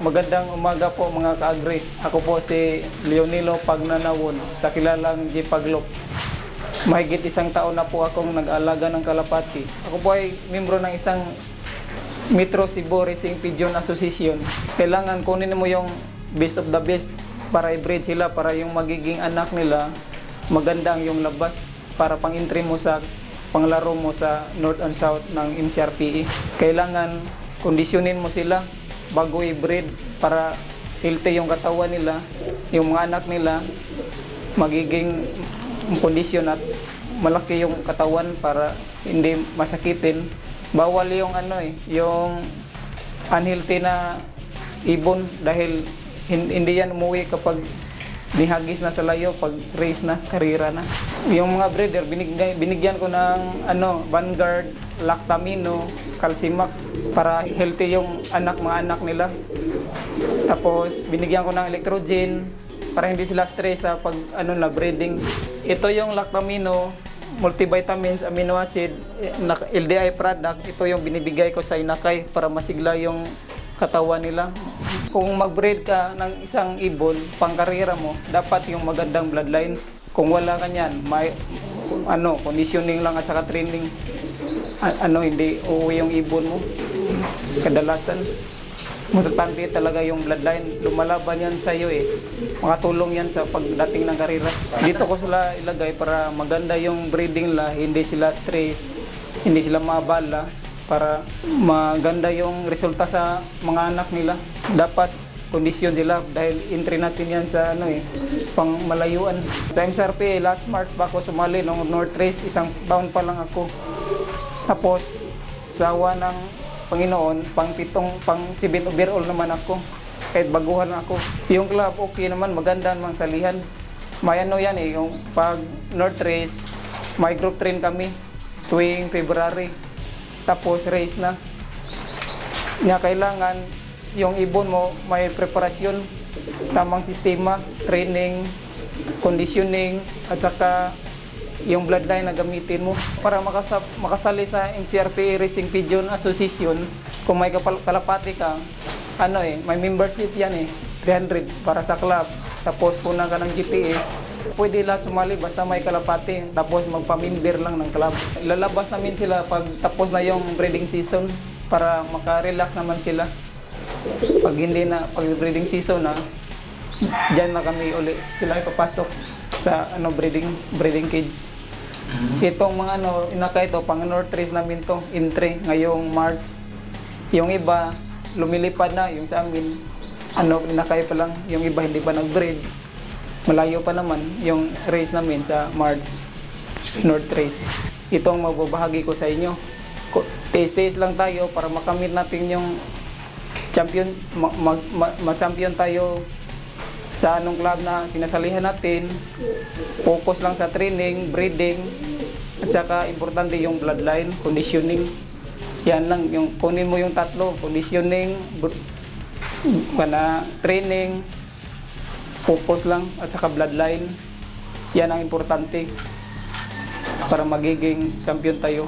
Magandang umaga po mga ka-agri. Ako po si Leonilo Pagnanawon sa kilalang G. Paglop. Mahigit isang taon na po akong nag-alaga ng kalapati. Ako po ay membro ng isang Metro Cebu Racing Pigeon Association. Kailangan kunin mo yung best of the best para i-breed sila, para yung magiging anak nila magandang yung labas para pang-entry mo sa panglaro mo sa North and South ng MCRPE. Kailangan kondisyonin mo sila bago i-breed para healthy yung katawan nila, yung mga anak nila magiging kondisyon at malaki yung katawan para hindi masakitin. Bawal yung yung unhealthy na ibon dahil hindi yan umuwi kapag nihagis na sa layo pag race na, karira na. Yung mga breeder, binigyan ko ng Vanguard, Lactamino, Calcimax para healthy yung mga anak nila. Tapos binigyan ko ng Electrogen para hindi sila stress sa pag na breeding. Ito yung Lactamino, multivitamins, amino acid, LDI product. Ito yung binibigay ko sa inakay para masigla yung katawan nila. Kung mag-breed ka ng isang ibon, pangkarera mo, dapat yung magandang bloodline. Kung wala ka niyan, may conditioning lang at saka training, hindi uuwi yung ibon mo. Kadalasan, matatanggi talaga yung bloodline. Lumalaban yan sa iyo Makatulong yan sa pagdating ng karera. Dito ko sila ilagay para maganda yung breeding nila, hindi sila stress, hindi sila maabala, para maganda yung resulta sa mga anak nila. Dapat kondisyon sila dahil entry natin yan sa pang malayuan. Sa MCRPE, last March pa ako sumali ng North Race, isang taon pa lang ako. Tapos, sa awa ng Panginoon, pang 7 overall naman ako. Kahit baguhan ako. Yung club, okay naman, maganda naman salihan. May yan yung pag North Race, may group train kami tuwing February. Tapos race na. Kailangan yung ibon mo may preparasyon, tamang sistema, training, conditioning, at saka yung bloodline na gamitin mo para makasali sa MCRPE Racing Pigeon Association. Kung may kalapati ka, may membership yan 300 para sa club. Tapos punan ka ng GPS. Pwede lahat sumali basta may kalapati, tapos magpamimber lang ng club. Ilalabas namin sila pag tapos na yung breeding season para makarelax naman sila. Pag breeding season na, dyan na kami uli sila ipapasok sa breeding cage. Itong mga inakay ito, pang North Race namin to, entry ngayong March. Yung iba, lumilipad na, yung sa amin, inakay pa lang, yung iba hindi pa nag-breed. Malayo pa naman yung race namin sa March, North Race. Itong magbabahagi ko sa inyo. Taste lang tayo para makamit natin yung champion, ma-champion tayo sa club na sinasalihan natin. Focus lang sa training, breeding, at saka importante yung bloodline, conditioning. Yan lang, yung kunin mo yung tatlo, conditioning, training, focus lang, at saka bloodline. Yan ang importante para magiging champion tayo.